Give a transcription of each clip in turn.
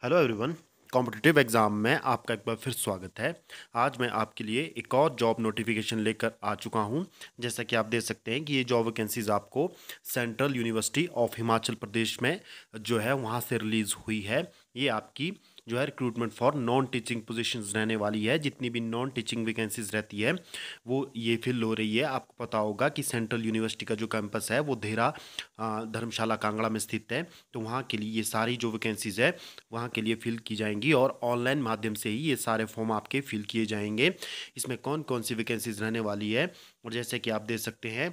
Hello everyone. Competitive exam में आपका एक बार फिर स्वागत है। आज मैं आपके लिए एक और जॉब नोटिफिकेशन लेकर आ चुका हूं। जैसा कि आप देख सकते हैं कि ये जॉब वैकेंसीज़ आपको central university of Himachal Pradesh में जो है वहां से रिलीज़ हुई है। ये आपकी जो है recruitment for non teaching positions रहने वाली है। जितनी भी नॉन टीचिंग वैकेंसीज रहती है वो ये फिल हो रही है। आपको पता होगा कि सेंट्रल यूनिवर्सिटी का जो कैंपस है वो देहरा धर्मशाला कांगड़ा में स्थित है। तो वहाँ के लिए ये सारी जो वैकेंसीज़ है वहाँ के लिए फिल की जाएंगी और ऑनलाइन माध्यम से ही ये सारे फॉर्म आपके फिल किए जाएंगे। इसमें कौन कौन सी वैकेंसीज रहने वाली है और जैसे कि आप देख सकते हैं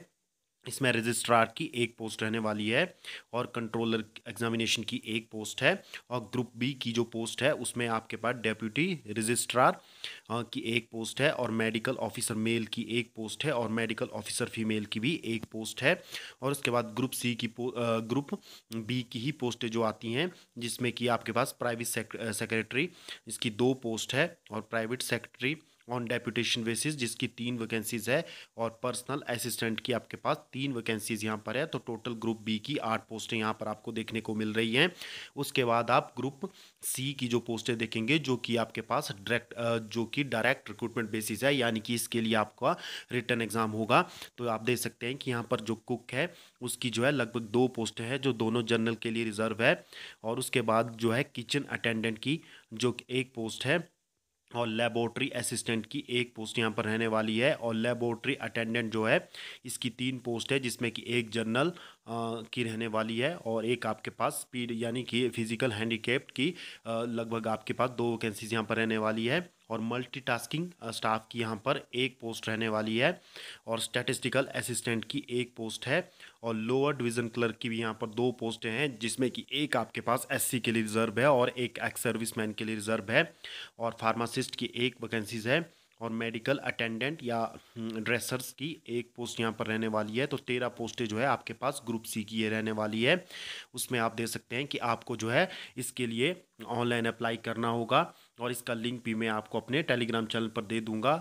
इसमें रजिस्ट्रार की एक पोस्ट रहने वाली है और कंट्रोलर एग्जामिनेशन की एक पोस्ट है। और ग्रुप बी की जो पोस्ट है उसमें आपके पास डेप्यूटी रजिस्ट्रार की एक पोस्ट है और मेडिकल ऑफिसर मेल की एक पोस्ट है और मेडिकल ऑफिसर फीमेल की भी एक पोस्ट है। और उसके बाद ग्रुप सी की ग्रुप बी की ही पोस्टें जो आती हैं जिसमें कि आपके पास प्राइवेट सेक्रेटरी इसकी दो पोस्ट है और private secretary on deputation basis जिसकी तीन वैकेंसीज है और पर्सनल असिस्टेंट की आपके पास तीन वैकेंसीज यहाँ पर है। तो टोटल ग्रुप बी की 8 पोस्टें यहाँ पर आपको देखने को मिल रही हैं। उसके बाद आप ग्रुप सी की जो पोस्टें देखेंगे जो कि आपके पास डायरेक्ट रिक्रूटमेंट बेसिस है, यानी कि इसके लिए आपका रिटन एग्जाम होगा। तो आप देख सकते हैं कि यहाँ पर जो कुक है उसकी जो है लगभग 2 पोस्टें हैं जो दोनों जनरल के लिए रिजर्व है। और उसके बाद जो है किचन अटेंडेंट की जो एक पोस्ट है और लेबोरेटरी असिस्टेंट की एक पोस्ट यहाँ पर रहने वाली है। और लेबोरेटरी अटेंडेंट जो है इसकी 3 पोस्ट है जिसमें कि एक जनरल की रहने वाली है और एक आपके पास स्पीड यानी कि फिजिकल हैंडीकेप्ड की लगभग आपके पास 2 वैकेंसीज यहाँ पर रहने वाली है। और मल्टीटास्किंग स्टाफ की यहाँ पर एक पोस्ट रहने वाली है और स्टैटिस्टिकल असिस्टेंट की एक पोस्ट है। और लोअर डिवीज़न क्लर्क की भी यहाँ पर 2 पोस्टें हैं जिसमें कि एक आपके पास एससी के लिए रिजर्व है और एक एक्स सर्विसमैन के लिए रिजर्व है। और फार्मासिस्ट की एक वैकेंसीज है और मेडिकल अटेंडेंट या ड्रेसर्स की एक पोस्ट यहाँ पर रहने वाली है। तो 13 पोस्टें जो है आपके पास ग्रुप सी की ये रहने वाली है। उसमें आप देख सकते हैं कि आपको जो है इसके लिए ऑनलाइन अप्लाई करना होगा और इसका लिंक भी मैं आपको अपने टेलीग्राम चैनल पर दे दूंगा।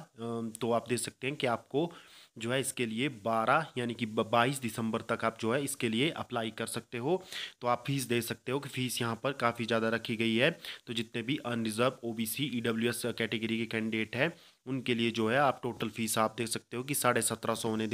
तो आप देख सकते हैं कि आपको जो है इसके लिए 12 यानी कि 22 दिसंबर तक आप जो है इसके लिए अप्लाई कर सकते हो। तो आप फीस दे सकते हो कि फ़ीस यहाँ पर काफ़ी ज़्यादा रखी गई है। तो जितने भी अनरिजर्व ओबीसी ईडब्ल्यूएस कैटेगरी के कैंडिडेट हैं उनके लिए जो है आप टोटल फीस आप देख सकते हो कि 1750 उन्हें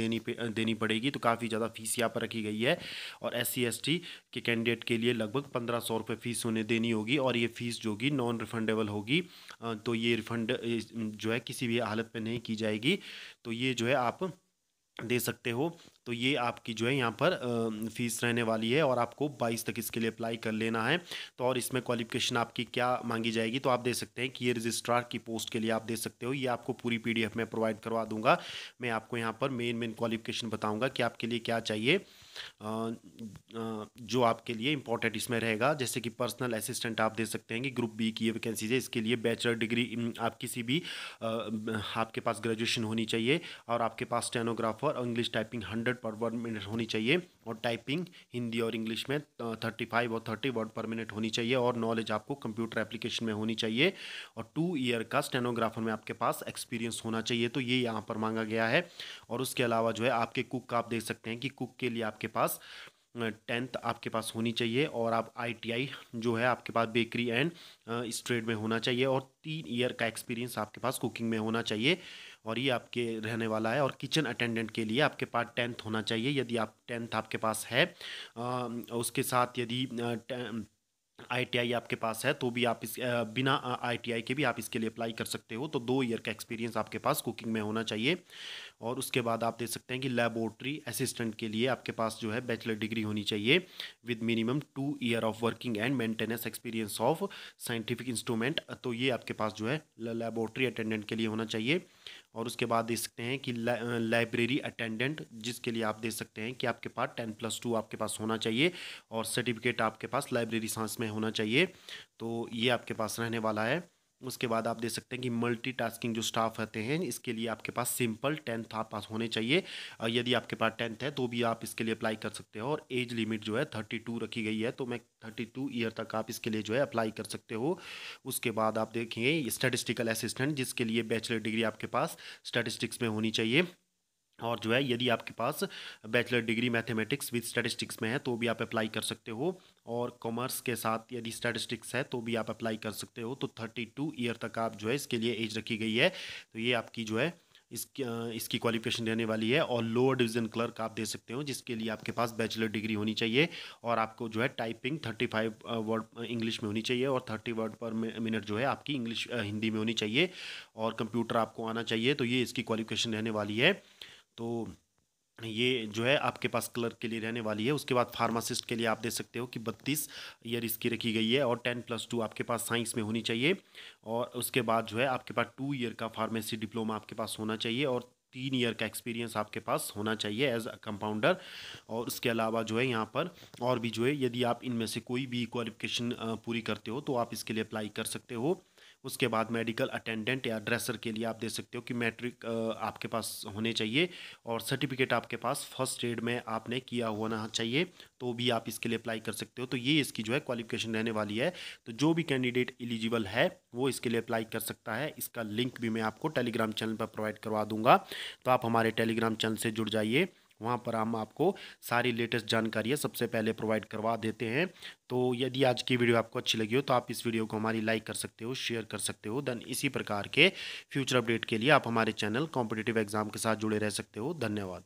देनी पड़ेगी। तो काफ़ी ज़्यादा फीस यहाँ पर रखी गई है। और SC ST के कैंडिडेट के लिए लगभग 1500 रुपये फ़ीस उन्हें देनी होगी और ये फ़ीस जो होगी नॉन रिफंडेबल होगी। तो ये रिफंड जो है किसी भी हालत में नहीं की जाएगी। तो ये जो है आप दे सकते हो। तो ये आपकी जो है यहाँ पर फीस रहने वाली है और आपको 22 तक इसके लिए अप्लाई कर लेना है। तो और इसमें क्वालिफिकेशन आपकी क्या मांगी जाएगी तो आप देख सकते हैं कि ये रजिस्ट्रार की पोस्ट के लिए आप देख सकते हो। ये आपको पूरी PDF में प्रोवाइड करवा दूंगा। मैं आपको यहाँ पर मेन क्वालिफिकेशन बताऊंगा कि आपके लिए क्या चाहिए। जो आपके लिए इंपॉर्टेंट इसमें रहेगा जैसे कि पर्सनल असिस्टेंट आप दे सकते हैं कि ग्रुप बी की ये वैकेंसीज है। इसके लिए बैचलर डिग्री आप किसी भी आपके पास ग्रेजुएशन होनी चाहिए और आपके पास स्टेनोग्राफर और इंग्लिश टाइपिंग 100 वर्ड पर मिनट होनी चाहिए और टाइपिंग हिंदी और इंग्लिश में 35 और 30 वर्ड पर मिनट होनी चाहिए और नॉलेज आपको कंप्यूटर एप्लीकेशन में होनी चाहिए और 2 ईयर का स्टेनोग्राफर में आपके पास एक्सपीरियंस होना चाहिए। तो ये यहाँ पर मांगा गया है। और उसके अलावा जो है आपके कुक का आप देख सकते हैं कि कुक के लिए आपके पास 10th आपके पास होनी चाहिए और आप ITI जो है आपके पास बेकरी एंड इस ट्रेड में होना चाहिए और 3 ईयर का एक्सपीरियंस आपके पास कुकिंग में होना चाहिए। और ये आपके रहने वाला है। और किचन अटेंडेंट के लिए आपके पास 10th होना चाहिए यदि आप 10th आपके पास है। उसके साथ यदि ITI आपके पास है तो भी आप बिना ITI के भी आप इसके लिए अप्लाई कर सकते हो। तो 2 ईयर का एक्सपीरियंस आपके पास कुकिंग में होना चाहिए। और उसके बाद आप देख सकते हैं कि लेबोरेटरी असिस्टेंट के लिए आपके पास जो है बैचलर डिग्री होनी चाहिए with minimum 2 year of working and maintenance experience of scientific instrument. तो ये आपके पास जो है लेबोरेटरी अटेंडेंट के लिए होना चाहिए। और उसके बाद देख सकते हैं कि लाइब्रेरी अटेंडेंट जिसके लिए आप देख सकते हैं कि आपके पास 10+2 आपके पास होना चाहिए और सर्टिफिकेट आपके पास लाइब्रेरी साइंस में होना चाहिए। तो ये आपके पास रहने वाला है। उसके बाद आप देख सकते हैं कि मल्टीटास्किंग जो स्टाफ रहते हैं इसके लिए आपके पास सिंपल 10th आप पास होने चाहिए। यदि आपके पास 10th है तो भी आप इसके लिए अप्लाई कर सकते हो और एज लिमिट जो है 32 रखी गई है। तो मैं 32 ईयर तक आप इसके लिए जो है अप्लाई कर सकते हो। उसके बाद आप देखेंगे स्टैटिस्टिकल असिस्टेंट जिसके लिए बैचलर डिग्री आपके पास स्टैटिस्टिक्स में होनी चाहिए और जो है यदि आपके पास bachelor degree mathematics with statistics में है तो भी आप अप्लाई कर सकते हो, और कॉमर्स के साथ यदि स्टैटिस्टिक्स है तो भी आप अप्लाई कर सकते हो। तो 32 ईयर तक आप जो है इसके लिए एज रखी गई है। तो ये आपकी जो है इसकी क्वालिफिकेशन रहने वाली है। और लोअर डिवीज़न क्लर्क आप दे सकते हो जिसके लिए आपके पास बैचलर डिग्री होनी चाहिए, और आपको जो है टाइपिंग 35 वर्ड इंग्लिश में होनी चाहिए, और 30 वर्ड पर मिनट जो है आपकी इंग्लिश हिंदी में होनी चाहिए, और कंप्यूटर आपको आना चाहिए। तो ये इसकी क्वालिफिकेशन रहने वाली है। तो ये जो है आपके पास क्लर्क के लिए रहने वाली है। उसके बाद फार्मासिस्ट के लिए आप दे सकते हो कि 32 ईयर इसकी रखी गई है, और 10+2 आपके पास साइंस में होनी चाहिए। और उसके बाद जो है आपके पास 2 ईयर का फार्मेसी डिप्लोमा आपके पास होना चाहिए, और 3 ईयर का एक्सपीरियंस आपके पास होना चाहिए एज अ कंपाउंडर। और उसके अलावा जो है यहाँ पर और भी जो है यदि आप इनमें से कोई भी क्वालिफिकेशन पूरी करते हो तो आप इसके लिए अप्लाई कर सकते हो। उसके बाद मेडिकल अटेंडेंट या ड्रेसर के लिए आप दे सकते हो कि मैट्रिक आपके पास होने चाहिए, और सर्टिफिकेट आपके पास फर्स्ट एड में आपने किया होना चाहिए, तो भी आप इसके लिए अप्लाई कर सकते हो। तो ये इसकी जो है क्वालिफिकेशन रहने वाली है। तो जो भी कैंडिडेट एलिजिबल है वो इसके लिए अप्लाई कर सकता है। इसका लिंक भी मैं आपको टेलीग्राम चैनल पर प्रोवाइड करवा दूंगा। तो आप हमारे टेलीग्राम चैनल से जुड़ जाइए, वहाँ पर हम आपको सारी लेटेस्ट जानकारियाँ सबसे पहले प्रोवाइड करवा देते हैं। तो यदि आज की वीडियो आपको अच्छी लगी हो तो आप इस वीडियो को हमारी लाइक कर सकते हो, शेयर कर सकते हो। देन इसी प्रकार के फ्यूचर अपडेट के लिए आप हमारे चैनल कॉम्पिटिटिव एग्जाम के साथ जुड़े रह सकते हो। धन्यवाद।